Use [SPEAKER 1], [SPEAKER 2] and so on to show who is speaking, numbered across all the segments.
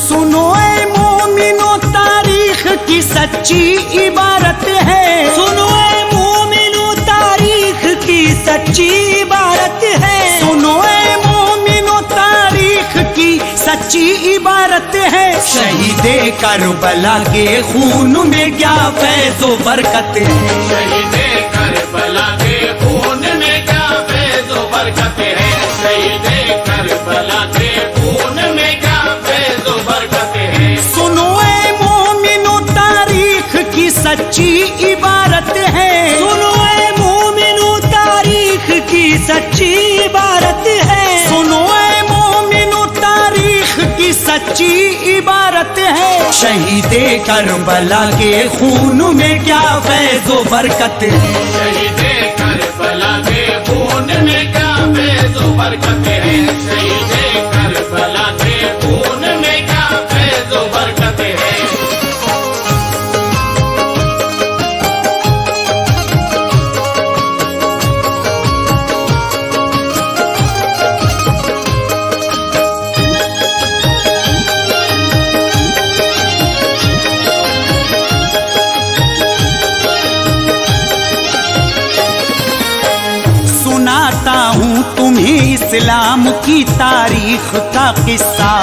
[SPEAKER 1] सुनो ए मोमिनो तारीख की सच्ची इबारत है,
[SPEAKER 2] सुनो ए मोमिनो तारीख की सच्ची इबारत है,
[SPEAKER 1] सुनो ए मोमिनो तारीख की सच्ची इबारत है। शहीदे करबला के खून में क्या फैज़ो बरकत है,
[SPEAKER 3] शहीदे करबला के खून में क्या फैज़ो बरकत है, शहीदे करबला के खून में क्या फैज़ो बरकत है।
[SPEAKER 1] सुनो ए मोमिनो तारीख की सच्ची इबारत है,
[SPEAKER 2] सुनो ए मोमिनो तारीख की सच्ची इबारत है,
[SPEAKER 1] सुनो ए मोमिनो तारीख की सच्ची इबारत है। शहीदे करबला के खून में क्या फैज़ो बरकत है,
[SPEAKER 3] शहीदे करबला के खून में क्या फैज़ो बरकत है, शहीदे करबला के खून में क्या फैज़ो बरकत है।
[SPEAKER 1] सुनाता हूँ तुम्हें इस्लाम की तारीख का किस्सा।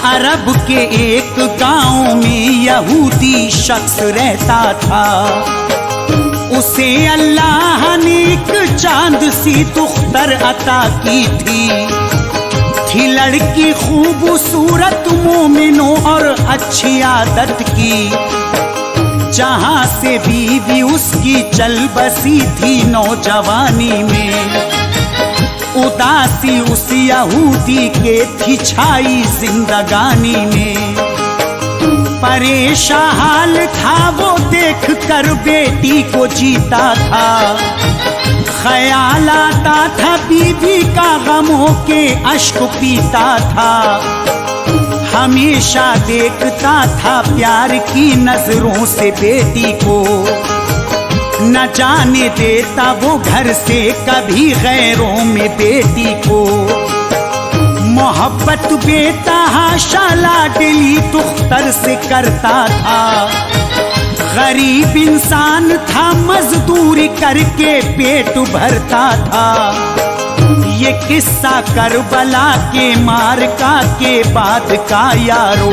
[SPEAKER 1] अरब के एक गांव में यहूदी शख्स रहता था, उसे अल्लाह ने एक चांद सी दुख्तर अता की थी लड़की खूबसूरत, मोमिनो और अच्छी आदत की। जहाँ से बीवी उसकी चल बसी थी नौजवानी में, उदासी उस यहूदी के थी छाई जिंदगानी में। परेशान हाल था वो देख कर बेटी को जीता था, ख्याल आता था बीवी का, गमों के अश्क पीता था। हमेशा देखता था प्यार की नजरों से बेटी को, न जाने देता वो घर से कभी गैरों में बेटी को। मोहब्बत बेतहाशा लाडली दुख्तर से करता था, गरीब इंसान था मजदूरी करके पेट भरता था। ये किस्सा करबला के मारका के बाद का यारो,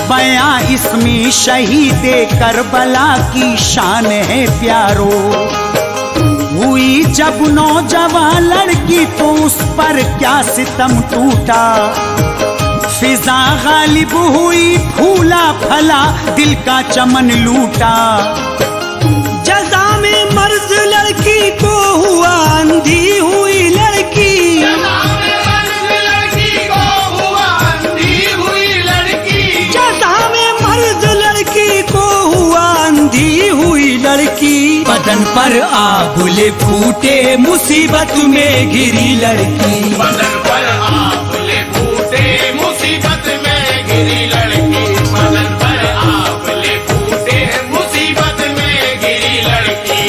[SPEAKER 1] बयां इसमें शहीदे करबला की शान है प्यारो। हुई जब नौजवान लड़की तो उस पर क्या सितम टूटा, फिजा गालिब हुई, फूला फला दिल का चमन लूटा।
[SPEAKER 2] जज़ा में मर्ज लड़की को हुआ, अंधी हुई लड़की,
[SPEAKER 3] जज़ा में मर्ज लड़की को हुआ, अंधी हुई लड़की,
[SPEAKER 2] जज़ा में मर्ज लड़की को हुआ, अंधी हुई लड़की।
[SPEAKER 1] बदन पर आबुले फूटे, मुसीबत में घिरी लड़की,
[SPEAKER 3] बदन पर आबले फूटे, मुसीबत में घिरी लड़की, बदन पर आबले फूटे, मुसीबत में घिरी लड़की।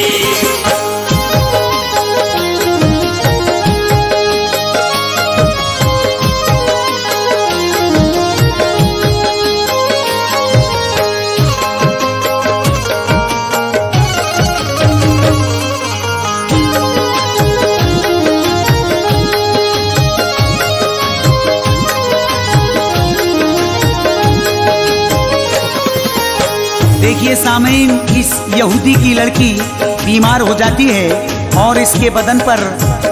[SPEAKER 1] देखिए सामीन, इस यहूदी की लड़की बीमार हो जाती है और इसके बदन पर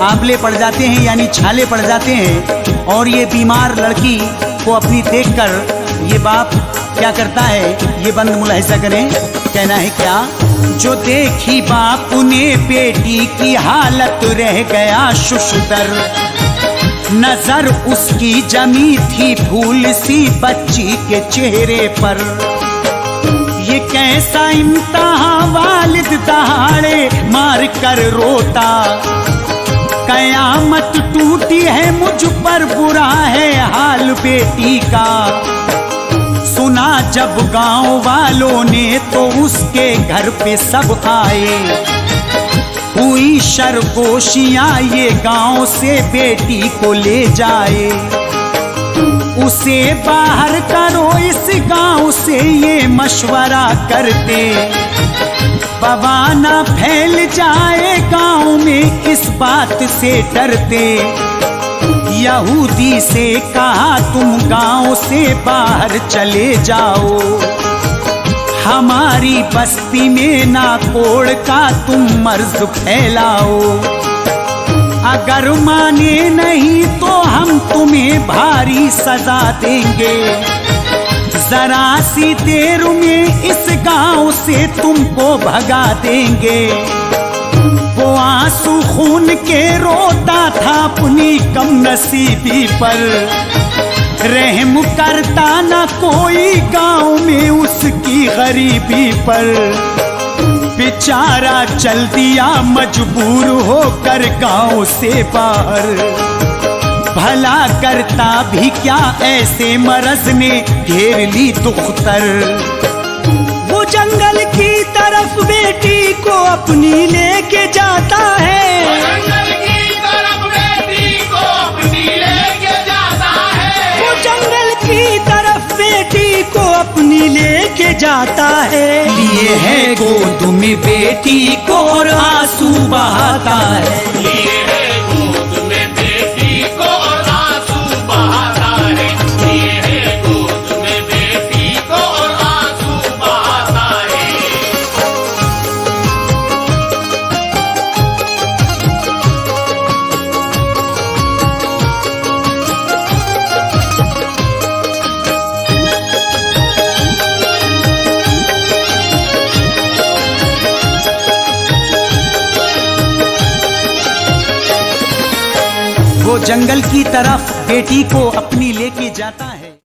[SPEAKER 1] आंवले पड़ जाते हैं, यानी छाले पड़ जाते हैं। और ये बीमार लड़की को अपनी देखकर ये बाप क्या करता है, ये बंद मुलाहिजा करें, कहना है क्या। जो देखी बाप ने बेटी की हालत रह गया शुशदर, नजर उसकी जमी थी फूल सी बच्ची के चेहरे पर। ये कैसा इम्तिहान, वालिद दहाड़े मार कर रोता, कयामत टूटी है मुझ पर, बुरा है हाल बेटी का। सुना जब गांव वालों ने तो उसके घर पे सब आए, हुई शरगोशियां ये गांव से बेटी को ले जाए। उसे बाहर करो इस गांव से, ये मशवरा करते। वबा ना फैल जाए गांव में, इस बात से डरते। यहूदी से कहा तुम गांव से बाहर चले जाओ, हमारी बस्ती में ना कोड़ का तुम मर्ज फैलाओ। अगर माने नहीं तो हम तुम्हें भारी सजा देंगे, जरा सी देर में इस गांव से तुमको भगा देंगे। वो आंसू खून के रोता था अपनी कम नसीबी पर, रहम करता न कोई गांव में उसकी गरीबी पर। बेचारा चल दिया मजबूर होकर गांव से बाहर, भला करता भी क्या ऐसे मरज ने घेर ली दुख्तर।
[SPEAKER 2] वो जंगल की तरफ बेटी को अपनी लेके जाता है,
[SPEAKER 3] जंगल की तरफ बेटी को अपनी लेके जाता है।
[SPEAKER 2] वो जंगल की तरफ बेटी को अपनी लेके जाता है।
[SPEAKER 1] लिए है गोद में बेटी को और आंसू बहाता है।
[SPEAKER 3] लिए है गोद में बेटी को और आंसू बहाता है। लिए है गोद में बेटी को और आंसू बहाता है।
[SPEAKER 1] वो जंगल की तरफ बेटी को अपनी लेके जाता है।